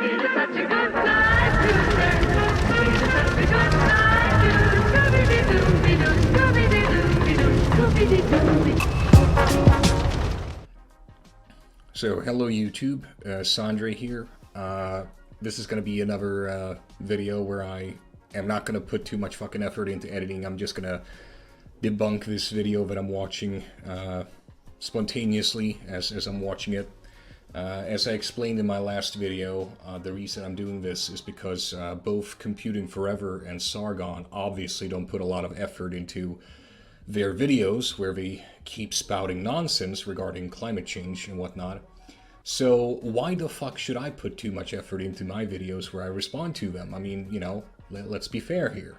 It's such a good life to learn. It's such a good life to Scooby-Doo, Scooby-Doo, Scooby-Doo. So, hello YouTube, Sandre here. This is going to be another video where I am not going to put too much fucking effort into editing. I'm just going to debunk this video that I'm watching spontaneously as I'm watching it. As I explained in my last video, the reason I'm doing this is because both Computing Forever and Sargon obviously don't put a lot of effort into their videos where they keep spouting nonsense regarding climate change and whatnot. So why the fuck should I put too much effort into my videos where I respond to them? I mean, you know, let's be fair here.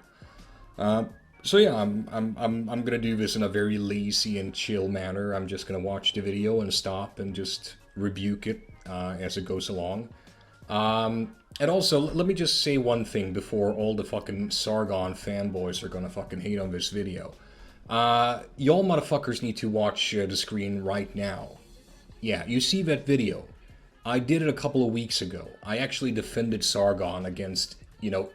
So yeah, I'm gonna do this in a very lazy and chill manner. I'm just gonna watch the video and stop and just rebuke it as it goes along. And also, let me just say one thing before all the fucking Sargon fanboys are gonna fucking hate on this video. Y'all motherfuckers need to watch the screen right now. Yeah, you see that video. I did it a couple of weeks ago. I actually defended Sargon against, you know,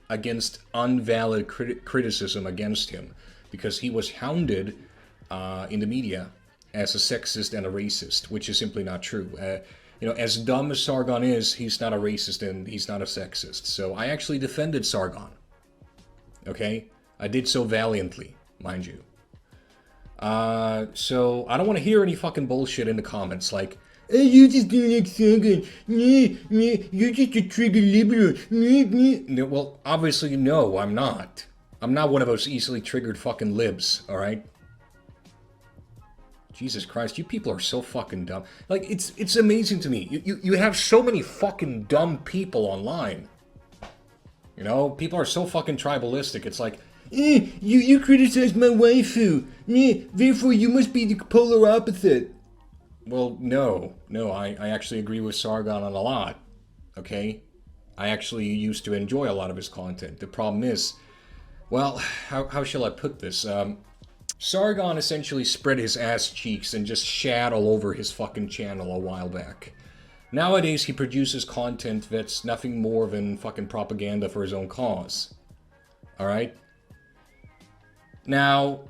against unvalid criticism against him, because he was hounded in the media as a sexist and a racist, which is simply not true. You know, as dumb as Sargon is, he's not a racist and he's not a sexist. So I actually defended Sargon. Okay? I did so valiantly, mind you. So I don't want to hear any fucking bullshit in the comments like, "Hey, you just don't like Sargon. You're just a trigger liberal. No, well, obviously, no, I'm not. I'm not one of those easily triggered fucking libs, alright? Jesus Christ, you people are so fucking dumb. Like, it's amazing to me. You have so many fucking dumb people online. You know, people are so fucking tribalistic. It's like, you criticize my waifu. Therefore you must be the polar opposite. Well, no, I actually agree with Sargon on a lot, okay? I actually used to enjoy a lot of his content. The problem is, well, how shall I put this? Sargon essentially spread his ass cheeks and just shat all over his fucking channel a while back. Nowadays, he produces content that's nothing more than fucking propaganda for his own cause. Alright? Now,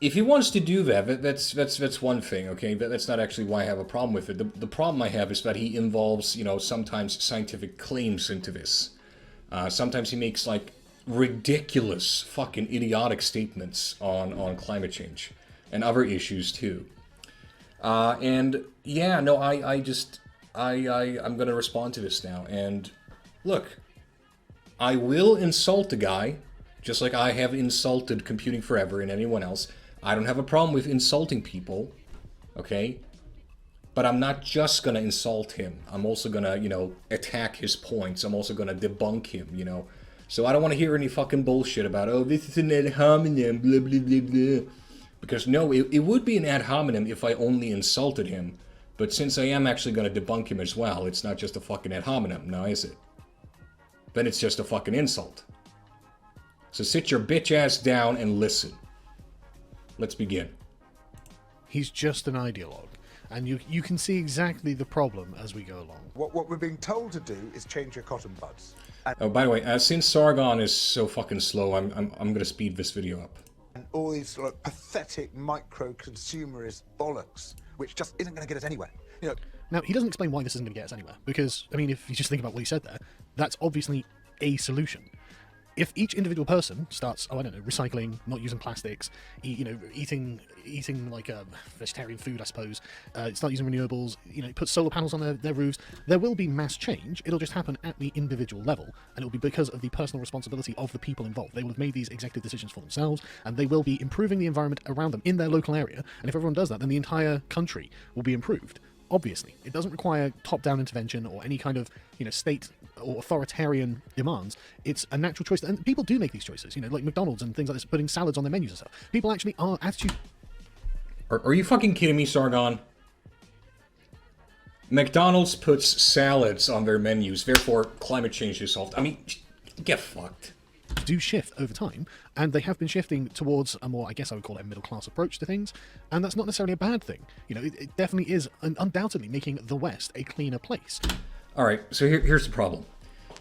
if he wants to do that, that's one thing, okay? That's not actually why I have a problem with it. The problem I have is that he involves, you know, sometimes scientific claims into this. Sometimes he makes, like, ridiculous, fucking idiotic statements on climate change. And other issues, too. And, yeah, no, I'm gonna respond to this now. And, look, I will insult the guy, just like I have insulted Computing Forever and anyone else. I don't have a problem with insulting people, okay? But I'm not just gonna insult him. I'm also gonna, you know, attack his points. I'm also gonna debunk him, you know? So I don't want to hear any fucking bullshit about, oh, this is an ad hominem, blah, blah, blah, blah. Because no, it would be an ad hominem if I only insulted him. But since I am actually gonna debunk him as well, it's not just a fucking ad hominem, now is it? Then it's just a fucking insult. So sit your bitch ass down and listen. Let's begin. He's just an ideologue, and you can see exactly the problem as we go along. What we're being told to do is change your cotton buds. And, Oh, by the way, since Sargon is so fucking slow, I'm gonna speed this video up. and all these sort of pathetic micro-consumerist bollocks, which just isn't going to get us anywhere. You know. Now, he doesn't explain why this isn't going to get us anywhere, because, I mean, if you just think about what he said there, that's obviously a solution. If each individual person starts, oh, I don't know, recycling, not using plastics, you know, eating like a vegetarian food, I suppose, start using renewables, you know, put solar panels on their roofs, there will be mass change. It'll just happen at the individual level, and it'll be because of the personal responsibility of the people involved. They will have made these executive decisions for themselves, and they will be improving the environment around them in their local area. And if everyone does that, then the entire country will be improved. Obviously, it doesn't require top-down intervention or any kind of, you know, state or authoritarian demands. It's a natural choice, and people do make these choices. You know, like McDonald's and things like this, putting salads on their menus and stuff. People actually are attitude. Are you fucking kidding me, Sargon? McDonald's puts salads on their menus, therefore climate change is solved. I mean, get fucked. Do shift over time, and they have been shifting towards a more, I guess I would call it a middle-class approach to things, and that's not necessarily a bad thing. You know, it definitely is undoubtedly making the West a cleaner place. All right, so here's the problem.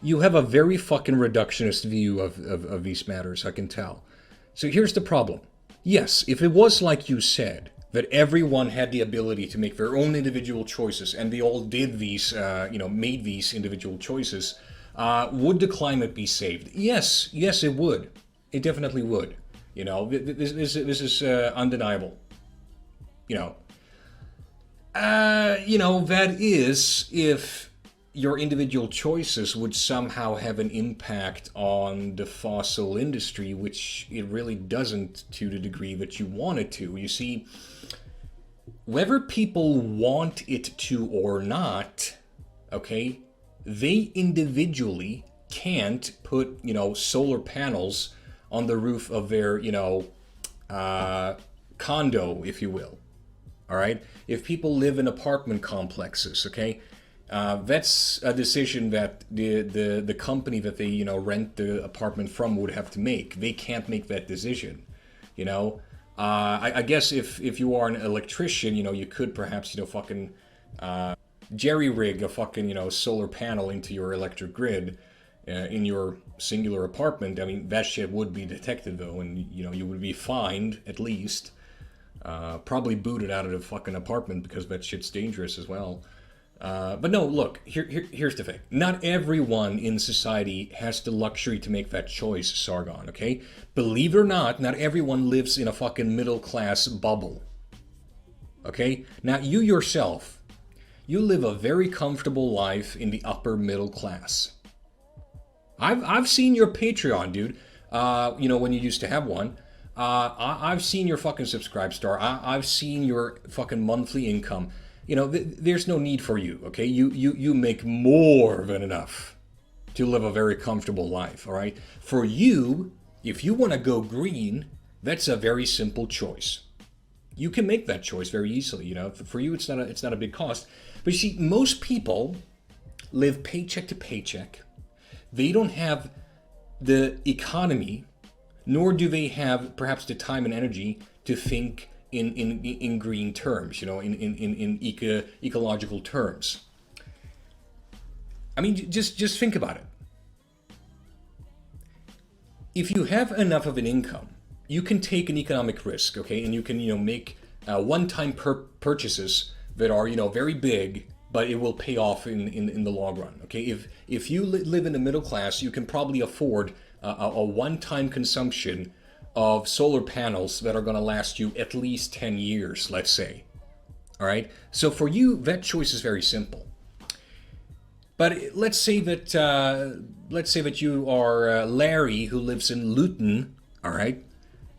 You have a very fucking reductionist view of these matters, I can tell. So here's the problem. Yes, if it was like you said, that everyone had the ability to make their own individual choices, and they all did these, made these individual choices, would the climate be saved? Yes, it would. It definitely would. You know, this is undeniable. That is if your individual choices would somehow have an impact on the fossil industry, which it really doesn't to the degree that you want it to. You see, whether people want it to or not, okay, they individually can't put, solar panels on the roof of their, condo, if you will. All right? If people live in apartment complexes, okay, that's a decision that the company that they, rent the apartment from would have to make. They can't make that decision, I guess if you are an electrician, you could perhaps, fucking jerry-rig a fucking, solar panel into your electric grid in your singular apartment. I mean, that shit would be detected, though, and, you would be fined, at least. Probably booted out of the fucking apartment because that shit's dangerous as well. But no, look, here's the thing. Not everyone in society has the luxury to make that choice, Sargon, okay? Believe it or not everyone lives in a fucking middle-class bubble. Okay? Now, you yourself, you live a very comfortable life in the upper middle class. I've seen your Patreon, dude. When you used to have one. I've seen your fucking subscribe star. I've seen your fucking monthly income. There's no need for you, okay? You make more than enough to live a very comfortable life, all right? For you, if you want to go green, that's a very simple choice. You can make that choice very easily, For you, it's not a big cost. But you see, most people live paycheck to paycheck. They don't have the economy, nor do they have perhaps the time and energy to think in green terms, in ecological terms. I mean, just think about it. If you have enough of an income, you can take an economic risk, okay, and you can, make one-time purchases that are, very big, but it will pay off in the long run, okay? If you live in the middle class, you can probably afford a one-time consumption of solar panels that are going to last you at least 10 years, let's say. All right? So for you, that choice is very simple. But let's say that you are Larry, who lives in Luton, all right?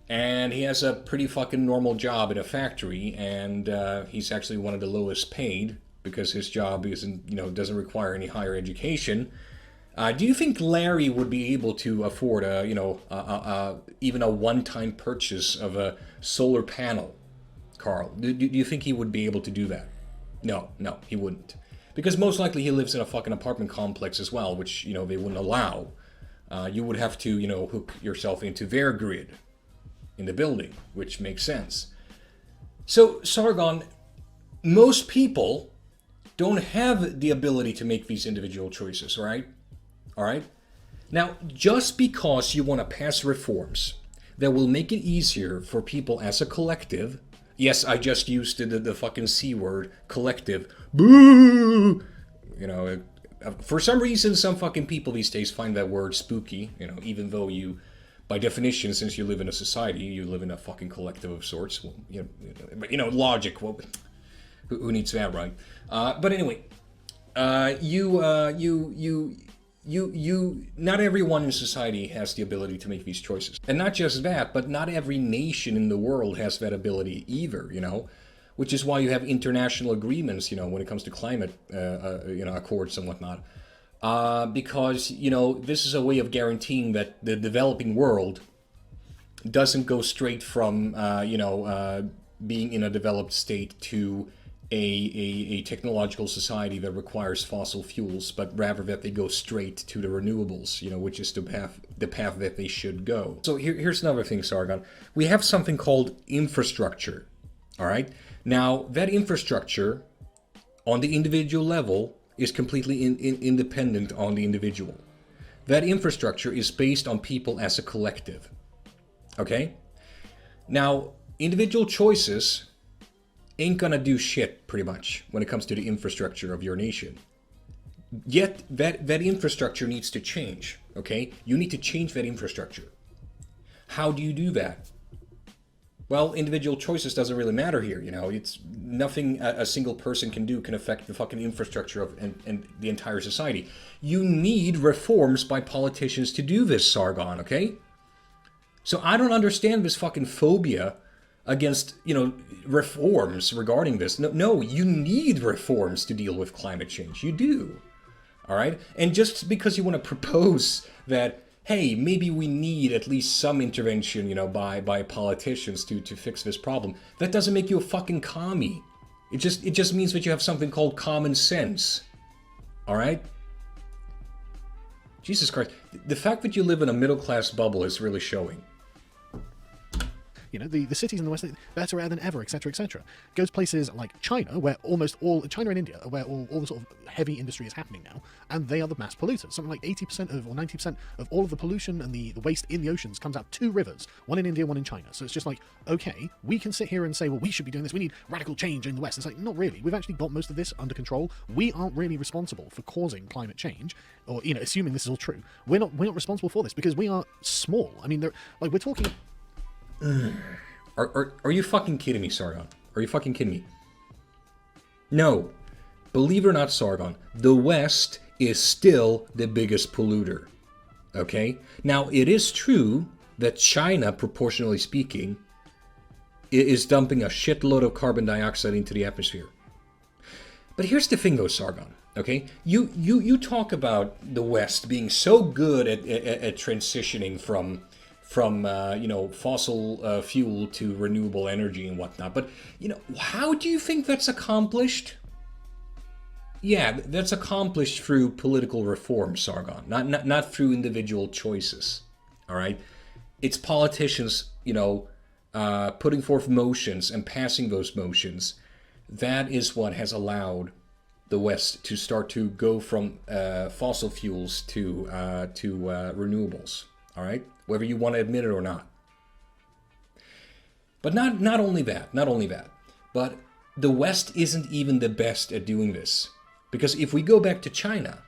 And he has a pretty fucking normal job in a factory, and he's actually one of the lowest paid because his job doesn't require any higher education. Do you think Larry would be able to afford even a one-time purchase of a solar panel, Carl? Do you think he would be able to do that? No, he wouldn't. Because most likely he lives in a fucking apartment complex as well, which, they wouldn't allow. You would have to, hook yourself into their grid in the building, which makes sense. So, Sargon, most people don't have the ability to make these individual choices, right? All right? Now, just because you want to pass reforms that will make it easier for people as a collective, yes, I just used the fucking C word, collective, boo! For some reason, some fucking people these days find that word spooky, even though you, by definition, since you live in a society, you live in a fucking collective of sorts. Well, but, logic, well, who needs that, right? But anyway, not everyone in society has the ability to make these choices. And not just that, but not every nation in the world has that ability either, which is why you have international agreements, when it comes to climate, accords and whatnot. Because, this is a way of guaranteeing that the developing world doesn't go straight from, being in a developed state to a technological society that requires fossil fuels, but rather that they go straight to the renewables, which is the path that they should go. So here's another thing, Sargon. We have something called infrastructure, all right? Now, that infrastructure, on the individual level, is completely independent on the individual. That infrastructure is based on people as a collective. Okay? Now, individual choices ain't gonna do shit, pretty much, when it comes to the infrastructure of your nation. Yet, that infrastructure needs to change, okay? You need to change that infrastructure. How do you do that? Well, individual choices doesn't really matter here, you know? It's nothing a single person can do can affect the fucking infrastructure of and the entire society. You need reforms by politicians to do this, Sargon, okay? So I don't understand this fucking phobia against, you know, reforms regarding this. No, you need reforms to deal with climate change. You do. All right? And just because you want to propose that, hey, maybe we need at least some intervention, you know, by politicians to fix this problem, that doesn't make you a fucking commie. It just means that you have something called common sense. All right? Jesus Christ. The fact that you live in a middle-class bubble is really showing. You know, the cities in the West, better air than ever, etc., etc. Goes places like China, where almost all, China and India, where all the sort of heavy industry is happening now, and they are the mass polluters. Something like 80% of, or 90% of all of the pollution and the waste in the oceans comes out 2 rivers, one in India, one in China. So it's just like, okay, we can sit here and say, well, we should be doing this, we need radical change in the West. It's like, not really. We've actually got most of this under control. We aren't really responsible for causing climate change, or, you know, assuming this is all true. We're not responsible for this because we are small. I mean, like, we're talking... Are you fucking kidding me, Sargon? Are you fucking kidding me? No. Believe it or not, Sargon, the West is still the biggest polluter. Okay? Now, it is true that China, proportionally speaking, is dumping a shitload of carbon dioxide into the atmosphere. But here's the thing, though, Sargon. Okay? You talk about the West being so good at transitioning from you know, fossil fuel to renewable energy and whatnot. But, you know, how do you think that's accomplished? Yeah, that's accomplished through political reform, Sargon, not through individual choices. All right? It's politicians, you know, putting forth motions and passing those motions. That is what has allowed the West to start to go from fossil fuels to renewables. All right? Whether you want to admit it or not. But not only that, but the West isn't even the best at doing this. Because if we go back to China,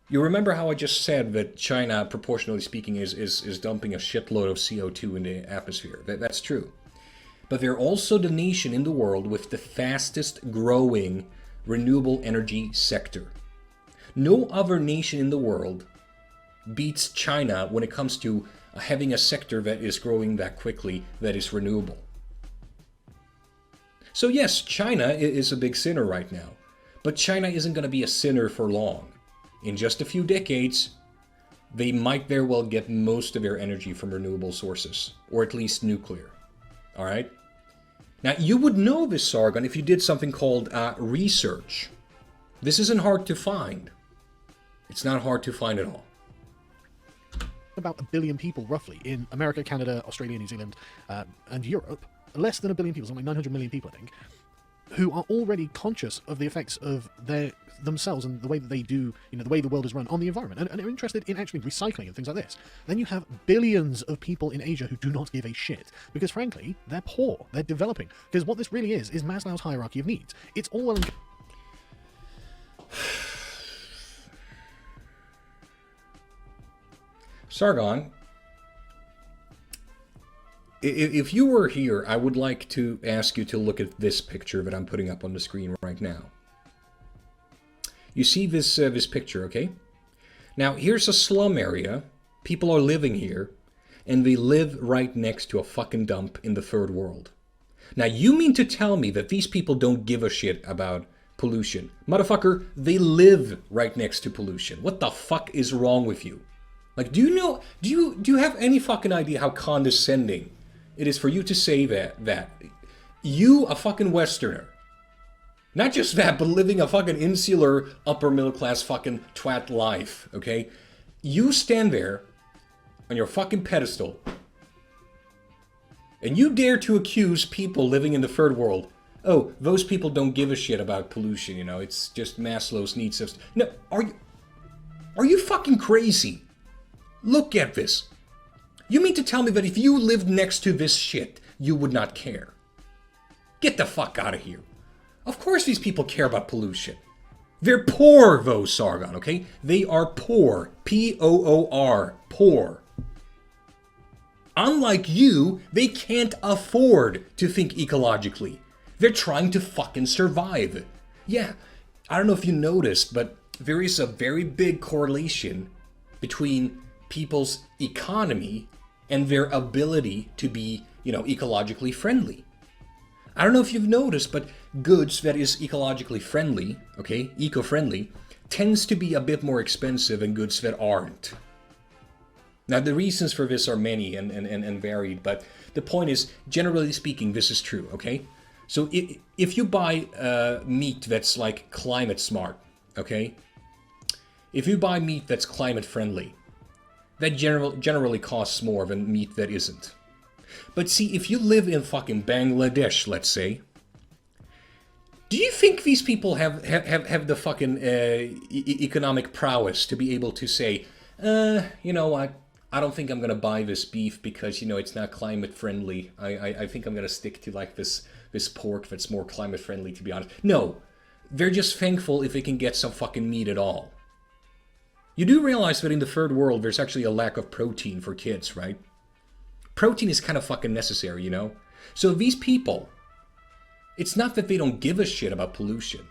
you remember how I just said that China, proportionally speaking, is dumping a shitload of CO2 in the atmosphere. That's true. But they're also the nation in the world with the fastest growing renewable energy sector. No other nation in the world beats China when it comes to having a sector that is growing that quickly, that is renewable. So yes, China is a big sinner right now, but China isn't going to be a sinner for long. In just a few decades, they might very well get most of their energy from renewable sources, or at least nuclear. All right? Now, you would know this, Sargon, if you did something called research. This isn't hard to find. It's not hard to find at all. About 1 billion people, roughly, in America, Canada, Australia, New Zealand, and Europe. Less than 1 billion people, something like 900 million people, I think, who are already conscious of the effects of themselves and the way that they do, you know, the way the world is run on the environment, and are interested in actually recycling and things like this. Then you have billions of people in Asia who do not give a shit, because frankly, they're poor, they're developing. Because what this really is Maslow's hierarchy of needs. It's all well and Sargon, if you were here, I would like to ask you to look at this picture that I'm putting up on the screen right now. You see this picture, okay? Now, here's a slum area. People are living here, and they live right next to a fucking dump in the third world. Now, you mean to tell me that these people don't give a shit about pollution? Motherfucker, they live right next to pollution. What the fuck is wrong with you? Like, do you have any fucking idea how condescending it is for you to say that you, a fucking Westerner, not just that, but living a fucking insular, upper middle class fucking twat life, okay? You stand there on your fucking pedestal and you dare to accuse people living in the third world oh, those people don't give a shit about pollution, you know, it's just Maslow's needs of... No, are you fucking crazy? Look at this. You mean to tell me that if you lived next to this shit, you would not care? Get the fuck out of here. Of course these people care about pollution. They're poor, though, Sargon, okay? They are poor. P-O-O-R. Poor. Unlike you, they can't afford to think ecologically. They're trying to fucking survive. Yeah, I don't know if you noticed, but there is a very big correlation between people's economy and their ability to be, you know, ecologically friendly. I don't know if you've noticed, but goods that is ecologically friendly, okay, eco-friendly, tends to be a bit more expensive than goods that aren't. Now, the reasons for this are many and varied, but the point is, generally speaking, this is true, okay? So if you buy meat that's like climate smart, okay? If you buy meat that's climate friendly, that generally costs more than meat that isn't. But see, if you live in fucking Bangladesh, let's say, do you think these people have the fucking economic prowess to be able to say, you know what, I don't think I'm going to buy this beef because, you know, it's not climate friendly. I think I'm going to stick to like this pork that's more climate friendly, to be honest. No, they're just thankful if they can get some fucking meat at all. You do realize that in the third world, there's actually a lack of protein for kids, right? Protein is kind of fucking necessary, you know? So these people, it's not that they don't give a shit about pollution.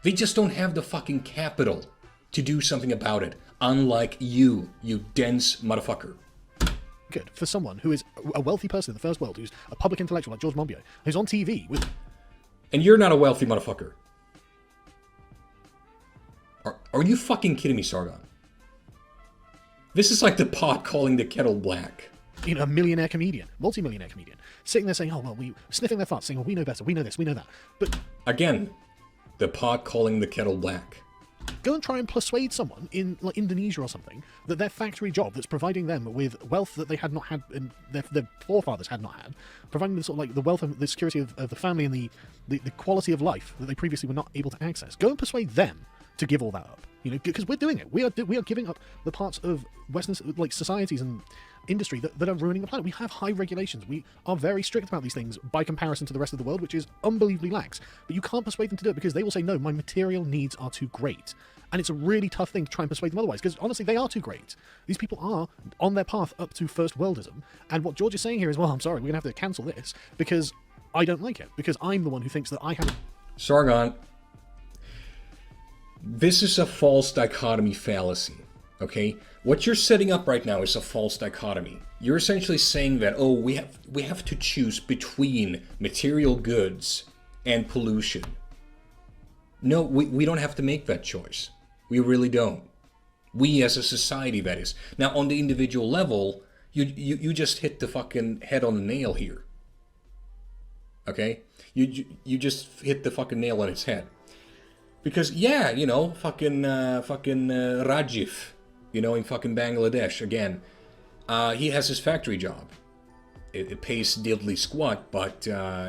They just don't have the fucking capital to do something about it. Unlike you dense motherfucker. Good for someone who is a wealthy person in the first world, who's a public intellectual like George Monbiot, who's on TV with... And you're not a wealthy motherfucker. Are you fucking kidding me, Sargon? This is like the pot calling the kettle black. You know, a millionaire comedian, multi-millionaire comedian, sitting there saying, oh, well, we sniffing their farts, saying, oh, we know better, we know this, we know that. But again, the pot calling the kettle black. Go and try and persuade someone in like Indonesia or something that their factory job that's providing them with wealth that they had not had and their forefathers had not had, providing them sort of like the wealth and the security of the family and the quality of life that they previously were not able to access. Go and persuade them to give all that up. You know, because we're doing it. We are giving up the parts of Western like societies and industry that are ruining the planet. We have high regulations. We are very strict about these things by comparison to the rest of the world, which is unbelievably lax. But you can't persuade them to do it because they will say, no, my material needs are too great. And it's a really tough thing to try and persuade them otherwise, because honestly, they are too great. These people are on their path up to first worldism. And what George is saying here is, well, I'm sorry, we're going to have to cancel this because I don't like it, because I'm the one who thinks that I have... Sargon, this is a false dichotomy fallacy, okay? What you're setting up right now is a false dichotomy. You're essentially saying that, oh, we have to choose between material goods and pollution. No, we don't have to make that choice. We really don't. We as a society, that is. Now, on the individual level, you just hit the fucking head on the nail here. Okay? You just hit the fucking nail on its head. Because, yeah, you know, fucking Rajiv, you know, in fucking Bangladesh, again, he has his factory job. It pays diddly squat, but,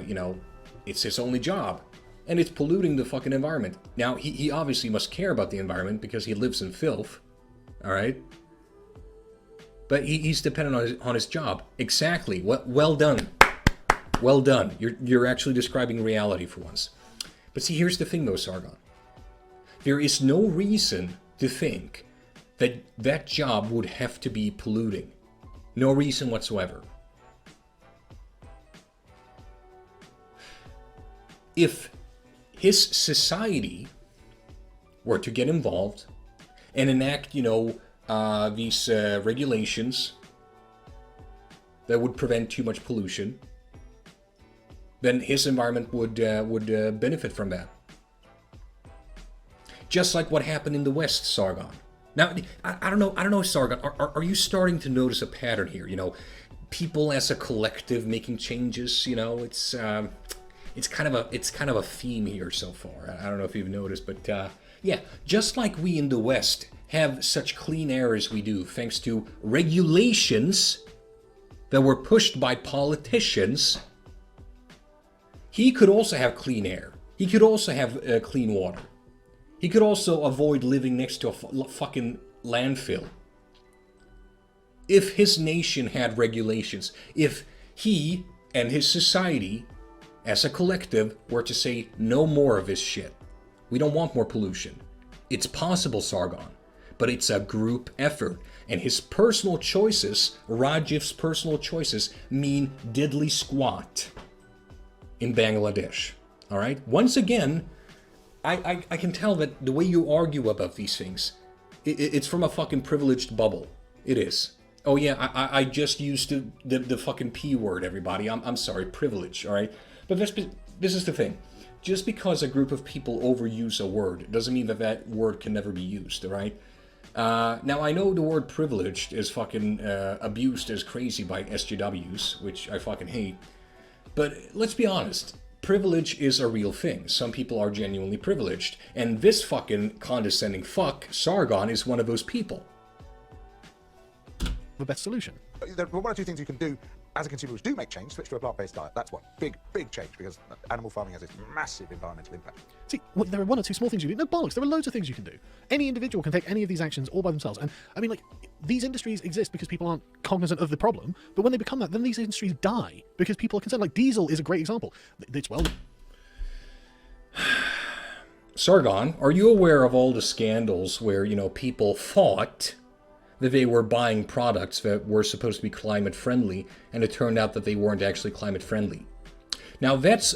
you know, it's his only job. And it's polluting the fucking environment. Now, he obviously must care about the environment because he lives in filth, alright? But he's dependent on his job. Exactly. Well done. Well done. You're actually describing reality for once. But see, here's the thing though, Sargon. There is no reason to think that that job would have to be polluting. No reason whatsoever. If his society were to get involved and enact, you know, these regulations that would prevent too much pollution, then his environment would benefit from that. Just like what happened in the West, Sargon. Now, I don't know, Sargon, are you starting to notice a pattern here? You know, people as a collective making changes, you know, it's kind of a theme here so far. I don't know if you've noticed, but yeah, just like we in the West have such clean air as we do, thanks to regulations that were pushed by politicians, he could also have clean air. He could also have clean water. He could also avoid living next to a fucking landfill. If his nation had regulations, if he and his society as a collective were to say no more of this shit. We don't want more pollution. It's possible, Sargon, but it's a group effort. And his personal choices, Rajiv's personal choices, mean diddly squat in Bangladesh. All right? Once again, I can tell that the way you argue about these things, it's from a fucking privileged bubble. It is. Oh yeah, I just used the fucking P word, everybody. I'm sorry, privilege, all right? But this is the thing. Just because a group of people overuse a word doesn't mean that that word can never be used, all right? Now, I know the word privileged is fucking abused as crazy by SJWs, which I fucking hate. But let's be honest. Privilege is a real thing. Some people are genuinely privileged. And this fucking condescending fuck, Sargon, is one of those people. The best solution. There are one or two things you can do as a consumer which do make change. Switch to a plant-based diet. That's one big change, because animal farming has this massive environmental impact. See, well, there are one or two small things you do. No bollocks, there are loads of things you can do. Any individual can take any of these actions all by themselves. And I mean, like, these industries exist because people aren't cognizant of the problem. But when they become that, then these industries die because people are concerned. Like, diesel is a great example. It's well. Sargon, are you aware of all the scandals where, you know, people thought that they were buying products that were supposed to be climate friendly, and it turned out that they weren't actually climate friendly? Now that's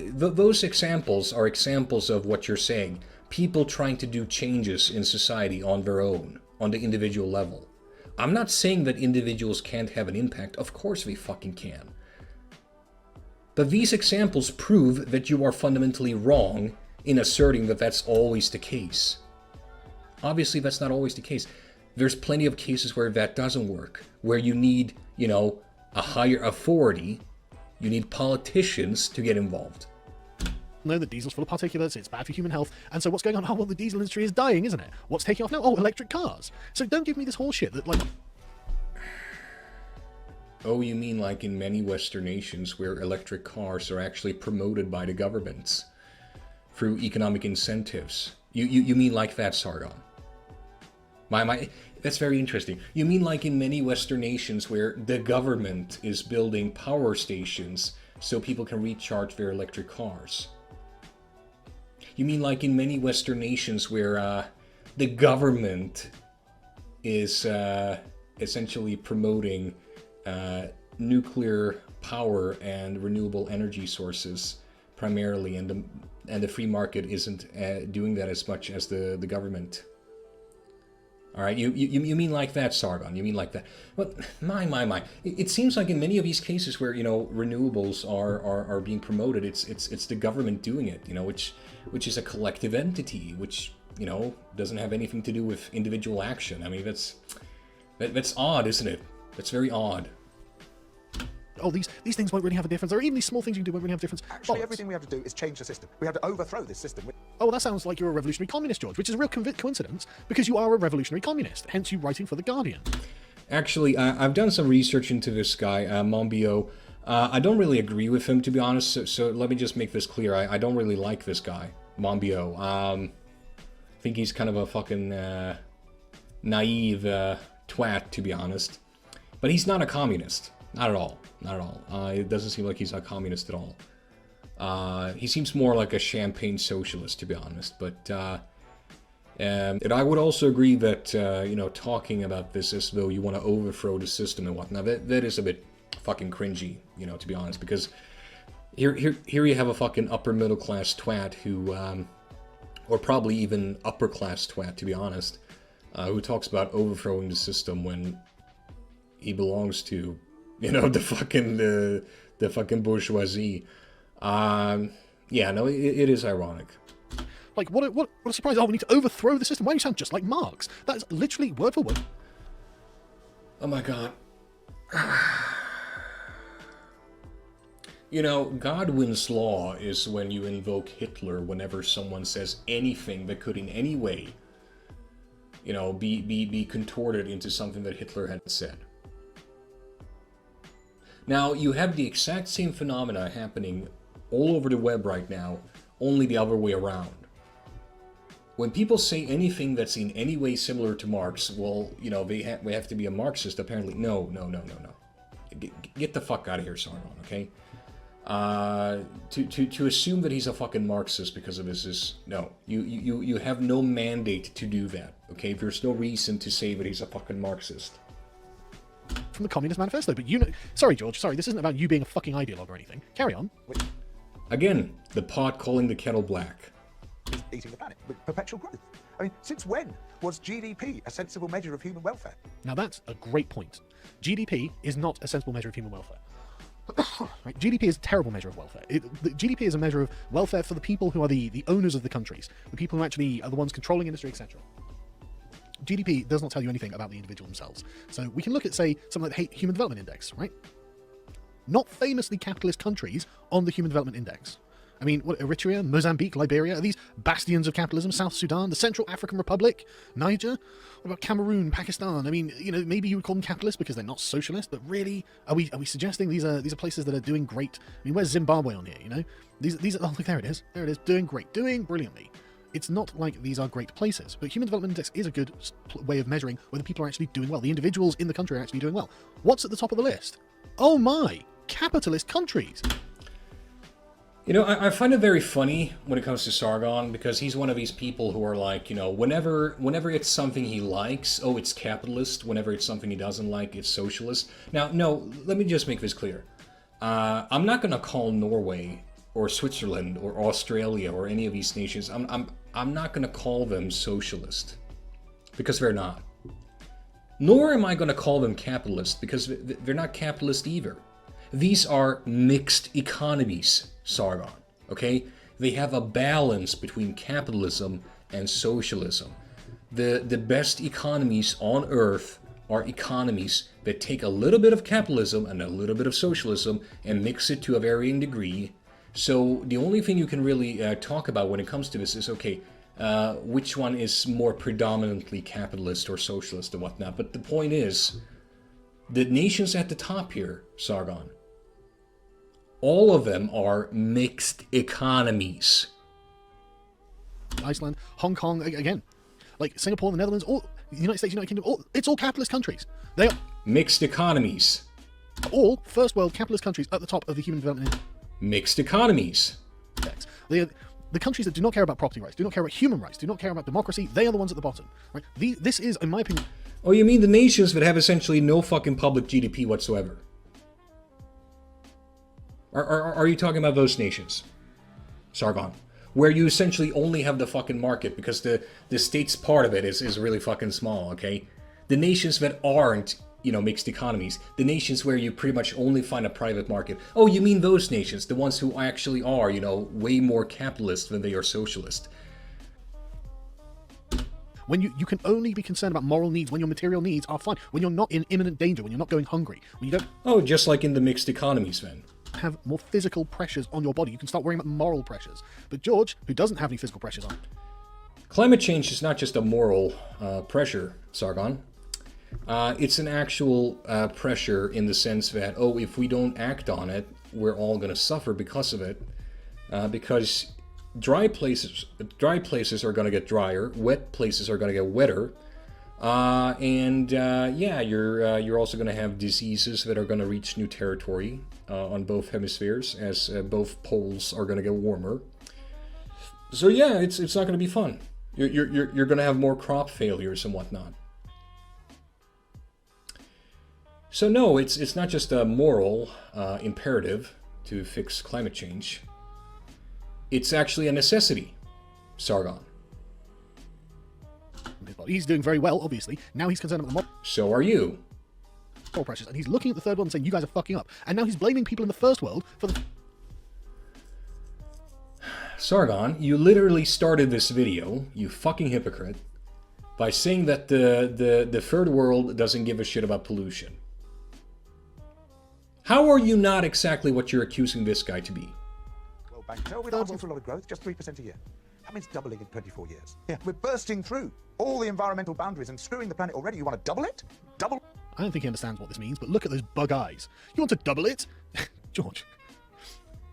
those examples are examples of what you're saying. People trying to do changes in society on their own, on the individual level. I'm not saying that individuals can't have an impact. Of course they fucking can. But these examples prove that you are fundamentally wrong in asserting that that's always the case. Obviously that's not always the case. There's plenty of cases where that doesn't work, where you need, you know, a higher authority, you need politicians to get involved. Know that diesel's full of particulates, it's bad for human health, and so what's going on? Oh, well, the diesel industry is dying, isn't it? What's taking off now? Oh, electric cars. So don't give me this horseshit that, like... Oh, you mean like in many Western nations where electric cars are actually promoted by the governments through economic incentives? You mean like that, Sargon? That's very interesting. You mean like in many Western nations where the government is building power stations so people can recharge their electric cars? You mean like in many Western nations where the government is essentially promoting nuclear power and renewable energy sources primarily, and the free market isn't doing that as much as the government? All right, you mean like that, Sargon? You mean like that? But my. It seems like in many of these cases where, you know, renewables are being promoted, it's the government doing it, you know, which is a collective entity, which, you know, doesn't have anything to do with individual action. I mean, that's odd, isn't it? That's very odd. Oh, these things won't really have a difference. Or even these small things you can do won't really have a difference. Actually, Bollocks. everything we have to do is change the system. We have to overthrow this system. Oh, well, that sounds like you're a revolutionary communist, George, which is a real coincidence, because you are a revolutionary communist, hence you writing for The Guardian. Actually, I've done some research into this guy, Monbiot. I don't really agree with him, to be honest, so let me just make this clear. I don't really like this guy, Monbiot. I think he's kind of a fucking naive twat, to be honest. But he's not a communist. Not at all. Not at all. It doesn't seem like he's a communist at all. He seems more like a champagne socialist, to be honest. But and I would also agree that you know, talking about this as though you want to overthrow the system and whatnot, that is a bit fucking cringy, you know, to be honest. Because here you have a fucking upper middle class twat who, or probably even upper class twat, to be honest, who talks about overthrowing the system when he belongs to, you know, the fucking bourgeoisie. Yeah, no, it is ironic. Like, what a surprise. Oh, we need to overthrow the system. Why do you sound just like Marx? That's literally word for word. Oh my god. You know, Godwin's law is when you invoke Hitler whenever someone says anything that could in any way, you know, be contorted into something that Hitler had said. Now, you have the exact same phenomena happening all over the web right now, only the other way around. When people say anything that's in any way similar to Marx, well, you know, we have to be a Marxist, apparently. No. Get the fuck out of here, Sargon, okay? To assume that he's a fucking Marxist because of his is no. You have no mandate to do that, okay? There's no reason to say that he's a fucking Marxist. From the Communist Manifesto, but you know, sorry, George, sorry, this isn't about you being a fucking ideologue or anything. Carry on. Again, the pot calling the kettle black. Eating the planet with perpetual growth. I mean, since when was GDP a sensible measure of human welfare? Now that's a great point. GDP is not a sensible measure of human welfare. Right? GDP is a terrible measure of welfare. The GDP is a measure of welfare for the people who are the owners of the countries, the people who actually are the ones controlling industry, etc. GDP does not tell you anything about the individual themselves. So we can look at, say, something like the Human Development Index, right? Not famously capitalist countries on the Human Development Index. I mean, what, Eritrea, Mozambique, Liberia, are these bastions of capitalism? South Sudan, the Central African Republic, Niger? What about Cameroon, Pakistan? I mean, you know, maybe you would call them capitalist because they're not socialist, but really, are we suggesting these are places that are doing great? I mean, where's Zimbabwe on here, you know? These are, oh, look, there it is, doing great, doing brilliantly. It's not like these are great places, but Human Development Index is a good way of measuring whether people are actually doing well. The individuals in the country are actually doing well. What's at the top of the list? Oh my, capitalist countries. You know, I find it very funny when it comes to Sargon, because he's one of these people who are like, you know, whenever it's something he likes, oh, it's capitalist. Whenever it's something he doesn't like, it's socialist. Now, no, let me just make this clear. I'm not going to call Norway or Switzerland or Australia or any of these nations, I'm not going to call them socialist, because they're not. Nor am I going to call them capitalist, because they're not capitalist either. These are mixed economies, Sargon, okay? They have a balance between capitalism and socialism. The best economies on Earth are economies that take a little bit of capitalism and a little bit of socialism and mix it to a varying degree. So the only thing you can really talk about when it comes to this is, okay, which one is more predominantly capitalist or socialist and whatnot. But the point is, the nations at the top here, Sargon, all of them are mixed economies. Iceland, Hong Kong, again, like Singapore, the Netherlands, all the United States, United Kingdom, it's all capitalist countries. They are mixed economies. All first world capitalist countries at the top of the Human Development Mixed economies. Index. The countries that do not care about property rights, do not care about human rights, do not care about democracy, they are the ones at the bottom. Right? This is, in my opinion... Oh, you mean the nations that have essentially no fucking public GDP whatsoever? Are you talking about those nations, Sargon? Where you essentially only have the fucking market because the state's part of it is really fucking small, okay? The nations that aren't, you know, mixed economies, the nations where you pretty much only find a private market. Oh, you mean those nations, the ones who actually are, you know, way more capitalist than they are socialist. When you can only be concerned about moral needs when your material needs are fine, when you're not in imminent danger, when you're not going hungry, when you don't... Oh, just like in the mixed economies, then. Have more physical pressures on your body. You can start worrying about moral pressures. But George, who doesn't have any physical pressures on... Climate change is not just a moral pressure, Sargon. It's an actual pressure in the sense that, oh, if we don't act on it, we're all going to suffer because of it. Because dry places are going to get drier, wet places are going to get wetter, yeah, you're also going to have diseases that are going to reach new territory on both hemispheres, as both poles are going to get warmer. So yeah, it's not going to be fun. You're going to have more crop failures and whatnot. So no, it's not just a moral imperative to fix climate change. It's actually a necessity, Sargon. He's doing very well, obviously. Now he's concerned about the moral... So are you. Pressures, and he's looking at the third world and saying, you guys are fucking up. And now he's blaming people in the first world for the... Sargon, you literally started this video, you fucking hypocrite, by saying that the third world doesn't give a shit about pollution. How are you not exactly what you're accusing this guy to be? Well, Bank, we're asking for a lot of growth, just 3% a year. That means doubling in 24 years. Yeah, we're bursting through all the environmental boundaries and screwing the planet already. You want to double it? Double? I don't think he understands what this means, but look at those bug eyes. You want to double it? George.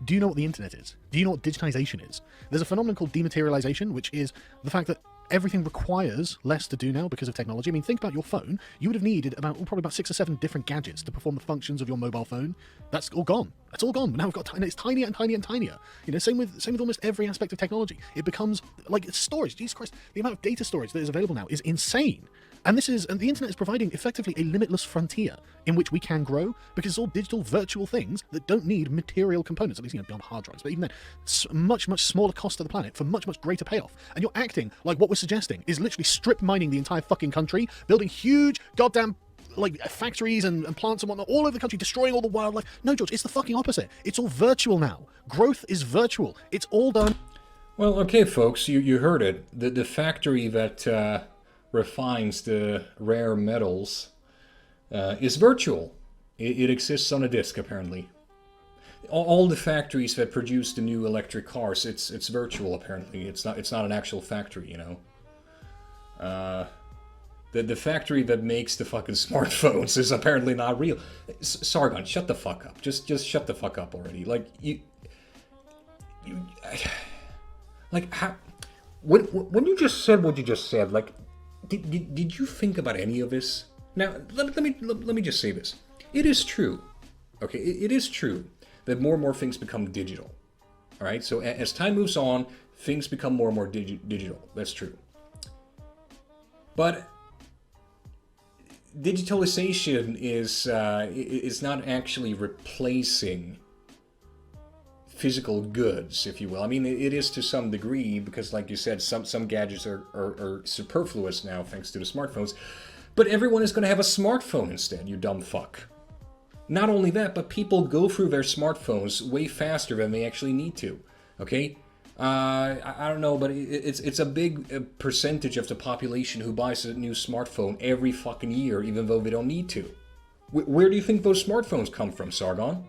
do you know what the internet is? Do you know what digitization is? There's a phenomenon called dematerialization, which is the fact that everything requires less to do now because of technology. I mean, think about your phone. You would have needed probably about 6 or 7 different gadgets to perform the functions of your mobile phone. That's all gone. That's all gone. But now we've got it's tinier and tinier and tinier. You know, same with almost every aspect of technology. It becomes like storage. Jesus Christ, the amount of data storage that is available now is insane. And the internet is providing effectively a limitless frontier in which we can grow, because it's all digital, virtual things that don't need material components, at least, beyond hard drives. But even then, much, much smaller cost to the planet for much, much greater payoff. And you're acting like what we're suggesting is literally strip mining the entire fucking country, building huge goddamn factories and plants and whatnot all over the country, destroying all the wildlife. No, George, it's the fucking opposite. It's all virtual now. Growth is virtual. It's all done. Well, okay, folks, you heard it. The factory that refines the rare metals is virtual. It exists on a disk, apparently. All the factories that produce the new electric cars, it's virtual, apparently. It's not an actual factory, you know. The factory that makes the fucking smartphones is apparently not real. Sargon, shut the fuck up. Just shut the fuck up already. Like, like, how... When you just said what you just said, like, did you think about any of this? Now, let me just say this. It is true, okay? It is true that more and more things become digital. All right. So as time moves on, things become more and more digital. That's true. But digitalization is not actually replacing physical goods, if you will. I mean, it is to some degree, because like you said, some gadgets are superfluous now thanks to the smartphones. But everyone is going to have a smartphone instead, you dumb fuck. Not only that, but people go through their smartphones way faster than they actually need to. Okay? I don't know, but it's a big percentage of the population who buys a new smartphone every fucking year, even though they don't need to. Where do you think those smartphones come from, Sargon?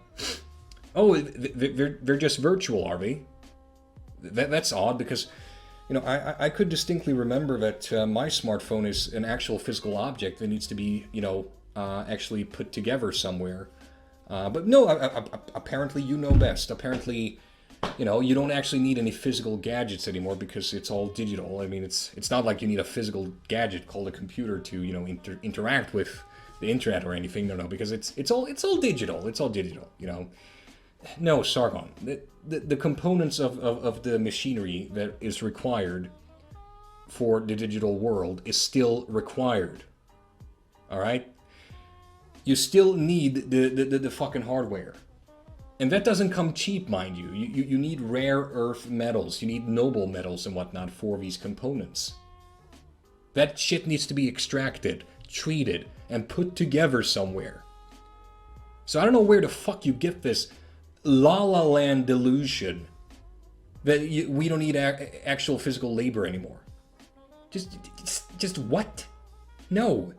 Oh, they're just virtual, are they? That's odd, because, you know, I could distinctly remember that my smartphone is an actual physical object that needs to be, you know, actually put together somewhere. But no, apparently you know best. Apparently, you know, you don't actually need any physical gadgets anymore because it's all digital. I mean, it's not like you need a physical gadget called a computer to, you know, interact with the internet or anything. No, because it's all digital. It's all digital, you know. No, Sargon. The components of the machinery that is required for the digital world is still required. All right? You still need the fucking hardware. And that doesn't come cheap, mind you. You need rare earth metals. You need noble metals and whatnot for these components. That shit needs to be extracted, treated, and put together somewhere. So I don't know where the fuck you get this La La Land delusion that we don't need actual physical labor anymore. Just what? No.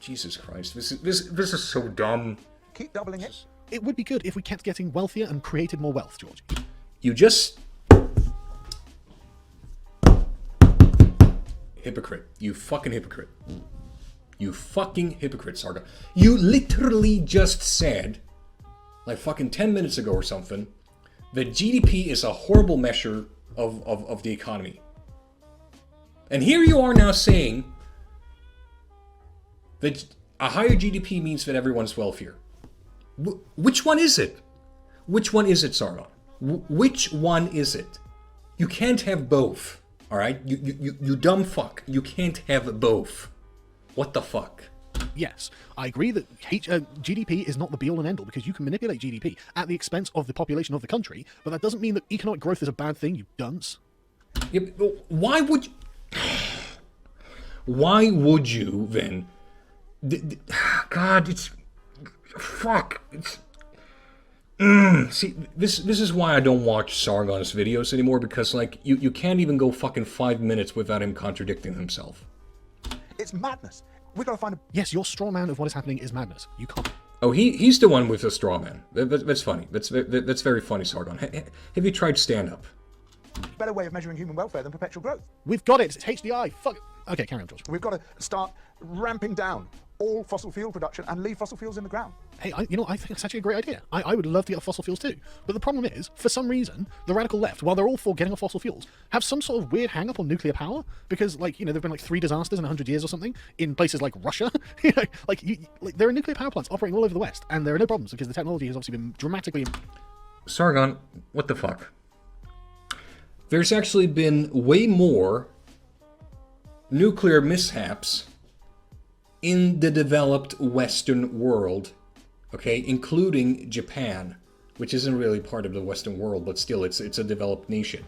Jesus Christ, this is so dumb. Keep doubling it. It would be good if we kept getting wealthier and created more wealth, George. You just... Hypocrite. You fucking hypocrite. You fucking hypocrite, Sargon. You literally just said, like fucking 10 minutes ago or something, that GDP is a horrible measure of the economy. And here you are now saying that a higher GDP means that everyone's wealthier. Which one is it? Which one is it, Sargon? Which one is it? You can't have both, all right? You dumb fuck. You can't have both. What the fuck? Yes, I agree that GDP is not the be-all and end-all, because you can manipulate GDP at the expense of the population of the country, but that doesn't mean that economic growth is a bad thing, you dunce. Yeah, why would you... Why would you, then... God, it's... Fuck. It's... See, this is why I don't watch Sargon's videos anymore, because, like, you can't even go fucking 5 minutes without him contradicting himself. It's madness. We've got to find a... Yes, your straw man of what is happening is madness. You can't... Oh, he's the one with the straw man. That's funny. That's very funny, Sargon. Have you tried stand-up? better way of measuring human welfare than perpetual growth. We've got it. It's HDI. Fuck. Okay, carry on, George. We've got to start ramping down all fossil fuel production and leave fossil fuels in the ground. Hey, I think it's actually a great idea. I would love to get off fossil fuels too. But the problem is, for some reason, the radical left, while they're all for getting off fossil fuels, have some sort of weird hang-up on nuclear power. Because, like, there've been like 3 disasters in 100 years or something in places like Russia. There are nuclear power plants operating all over the West, and there are no problems because the technology has obviously been dramatically. Sargon, what the fuck? There's actually been way more nuclear mishaps in the developed Western world, okay, including Japan, which isn't really part of the Western world, but still, it's a developed nation.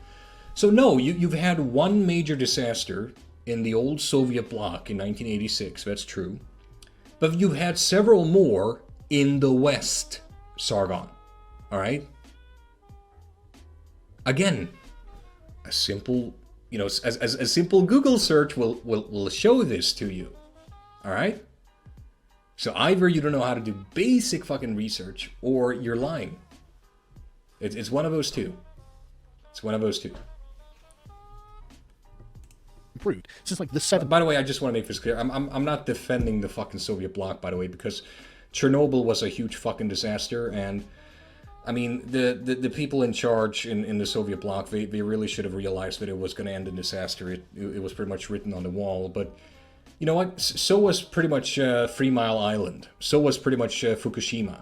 So no, you've had one major disaster in the old Soviet bloc in 1986, that's true, but you've had several more in the West, Sargon, all right? Again, a simple, a simple Google search will show this to you. All right? So either you don't know how to do basic fucking research or you're lying. It's one of those two. It's one of those two. Improved since like the 70s. By the way, I just want to make this clear. I'm not defending the fucking Soviet bloc, by the way, because Chernobyl was a huge fucking disaster, and I mean the people in charge in the Soviet bloc, they really should have realized that it was going to end in disaster. It was pretty much written on the wall, but you know what? So was pretty much 3 Mile Island. So was pretty much Fukushima.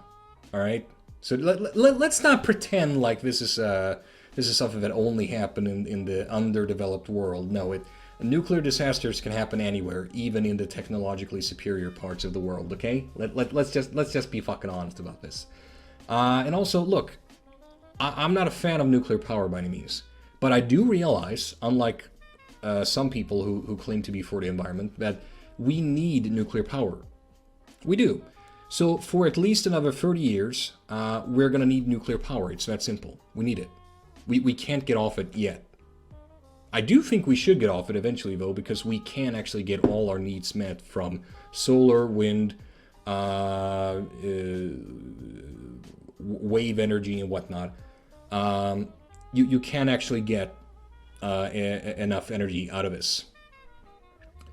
All right. So let's not pretend like this is something that only happened in the underdeveloped world. No, nuclear disasters can happen anywhere, even in the technologically superior parts of the world. Okay. Let's just be fucking honest about this. And also, look, I'm not a fan of nuclear power by any means, but I do realize, unlike some people who claim to be for the environment, that we need nuclear power. We do. So for at least another 30 years, we're going to need nuclear power. It's that simple. We need it. We can't get off it yet. I do think we should get off it eventually, though, because we can actually get all our needs met from solar, wind, wave energy, and whatnot. You can actually get enough energy out of this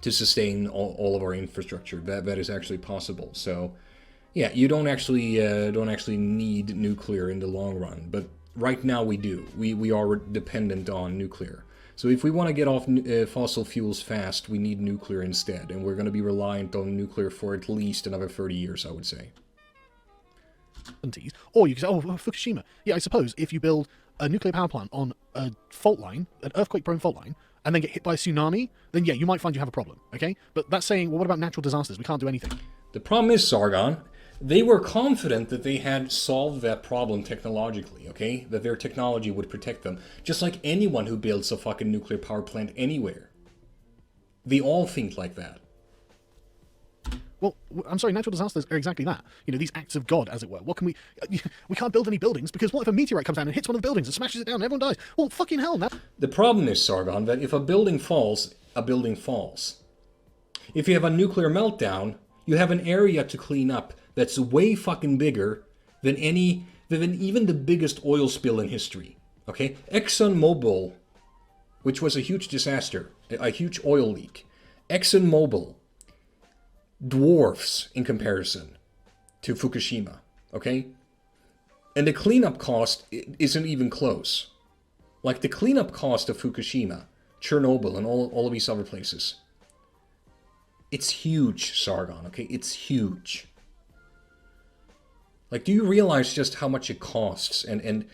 to sustain all of our infrastructure. That is actually possible. So, yeah, you don't actually need nuclear in the long run, but right now we do. We are dependent on nuclear. So if we want to get off fossil fuels fast, we need nuclear instead, and we're going to be reliant on nuclear for at least another 30 years, I would say. Or you could say, oh, Fukushima. Yeah, I suppose if you build a nuclear power plant on a fault line, an earthquake-prone fault line, and then get hit by a tsunami, then yeah, you might find you have a problem, okay? But that's saying, well, what about natural disasters? We can't do anything. The problem is, Sargon, they were confident that they had solved that problem technologically, okay? That their technology would protect them. Just like anyone who builds a fucking nuclear power plant anywhere. They all think like that. Well, I'm sorry, natural disasters are exactly that. These acts of God, as it were. What can we can't build any buildings because what if a meteorite comes down and hits one of the buildings and smashes it down and everyone dies? Well, fucking hell, now. The problem is, Sargon, that if a building falls, a building falls. If you have a nuclear meltdown, you have an area to clean up that's way fucking bigger than even the biggest oil spill in history. Okay? ExxonMobil, which was a huge disaster, a huge oil leak. ExxonMobil dwarfs in comparison to Fukushima, okay? And the cleanup cost isn't even close. Like the cleanup cost of Fukushima, Chernobyl, and all of these other places. It's huge, Sargon, okay? It's huge. Like, do you realize just how much it costs and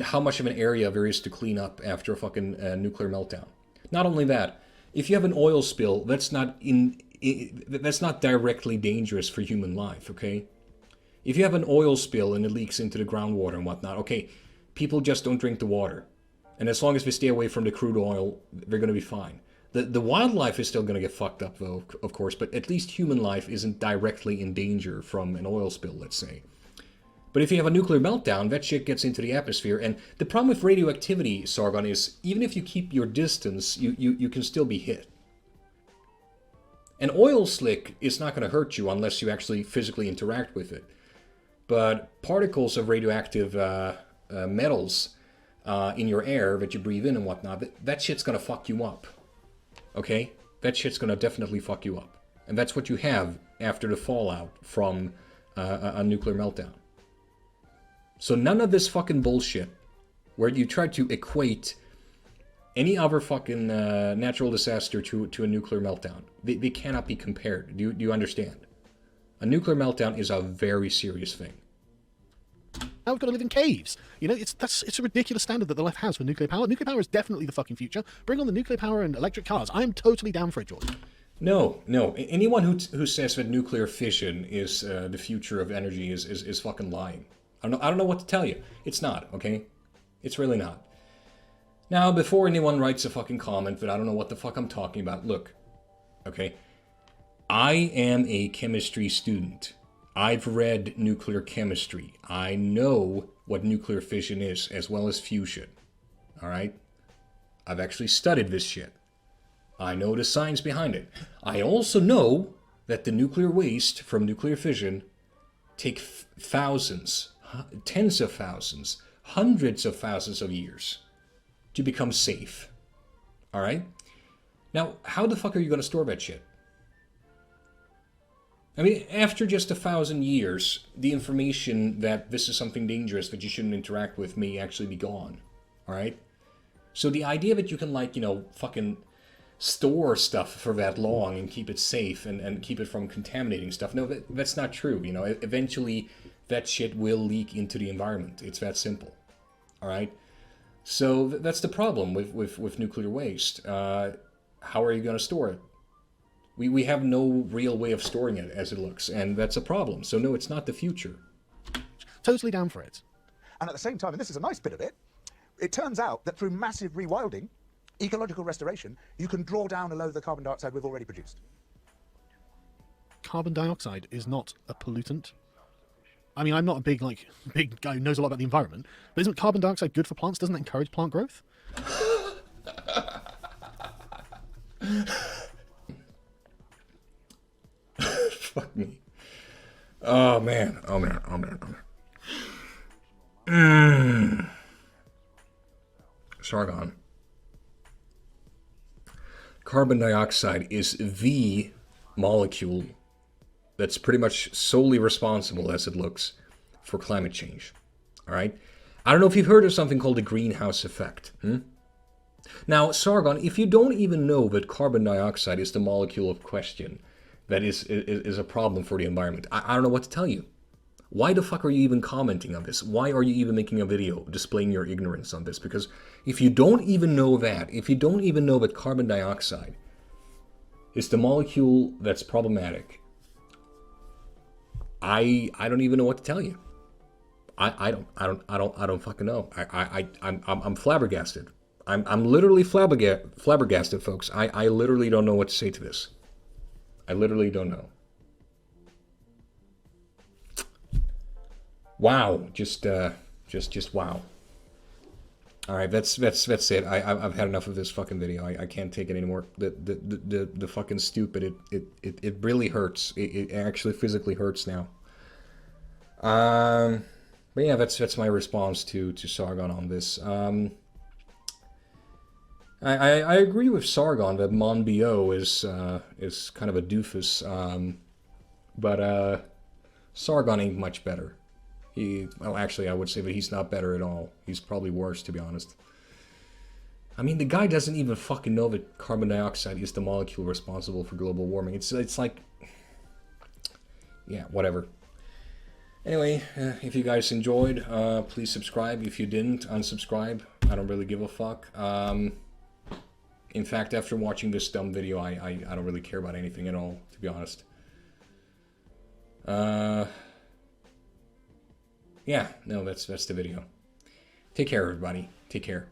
how much of an area there is to clean up after a fucking nuclear meltdown? Not only that, if you have an oil spill, that's not directly dangerous for human life, okay? If you have an oil spill and it leaks into the groundwater and whatnot, okay, people just don't drink the water. And as long as they stay away from the crude oil, they're going to be fine. The wildlife is still going to get fucked up, though, of course, but at least human life isn't directly in danger from an oil spill, let's say. But if you have a nuclear meltdown, that shit gets into the atmosphere. And the problem with radioactivity, Sargon, is even if you keep your distance, you can still be hit. An oil slick is not going to hurt you unless you actually physically interact with it. But particles of radioactive metals in your air that you breathe in and whatnot, that shit's going to fuck you up. Okay? That shit's going to definitely fuck you up. And that's what you have after the fallout from a nuclear meltdown. So none of this fucking bullshit where you try to equate any other fucking natural disaster to a nuclear meltdown. They cannot be compared. Do you understand? A nuclear meltdown is a very serious thing. Now we've got to live in caves. You know, it's a ridiculous standard that the left has for nuclear power. Nuclear power is definitely the fucking future. Bring on the nuclear power and electric cars. I'm totally down for it, George. No. Anyone who says that nuclear fission is the future of energy is fucking lying. I don't know what to tell you. It's not, okay? It's really not. Now, before anyone writes a fucking comment that I don't know what the fuck I'm talking about, look, okay? I am a chemistry student. I've read nuclear chemistry. I know what nuclear fission is, as well as fusion. Alright? I've actually studied this shit. I know the science behind it. I also know that the nuclear waste from nuclear fission take thousands, tens of thousands, hundreds of thousands of years to become safe. Alright? Now, how the fuck are you going to store that shit? I mean, after just 1,000 years, the information that this is something dangerous that you shouldn't interact with may actually be gone. Alright? So the idea that you can, like, you know, fucking store stuff for that long and keep it safe and keep it from contaminating stuff, no, that's not true. You know, eventually that shit will leak into the environment. It's that simple. Alright? So that's the problem with nuclear waste. How are you going to store it? We have no real way of storing it as it looks, and that's a problem. So no, it's not the future. Totally down for it. And at the same time, and this is a nice bit of it, it turns out that through massive rewilding, ecological restoration, you can draw down a load of the carbon dioxide we've already produced. Carbon dioxide is not a pollutant. I mean, I'm not a big guy who knows a lot about the environment, but isn't carbon dioxide good for plants? Doesn't that encourage plant growth? Fuck me. Oh man. Sargon. Carbon dioxide is the molecule that's pretty much solely responsible, as it looks, for climate change. Alright? I don't know if you've heard of something called the greenhouse effect. Now, Sargon, if you don't even know that carbon dioxide is the molecule of question that is a problem for the environment, I don't know what to tell you. Why the fuck are you even commenting on this? Why are you even making a video displaying your ignorance on this? Because if you don't even know that, if you don't even know that carbon dioxide is the molecule that's problematic, I don't even know what to tell you. I don't fucking know. I'm flabbergasted. I'm literally flabbergasted, folks. I literally don't know what to say to this. I literally don't know. Wow, just wow. All right, that's it. I've had enough of this fucking video. I can't take it anymore. The fucking stupid. It really hurts. It actually physically hurts now. But yeah, that's my response to Sargon on this. I agree with Sargon that Monbiot is kind of a doofus, but Sargon ain't much better. Well, actually, I would say that he's not better at all. He's probably worse, to be honest. I mean, the guy doesn't even fucking know that carbon dioxide is the molecule responsible for global warming. It's like, yeah, whatever. Anyway, if you guys enjoyed, please subscribe. If you didn't, unsubscribe. I don't really give a fuck. In fact, after watching this dumb video, I don't really care about anything at all, to be honest. Yeah, no, that's the video. Take care, everybody. Take care.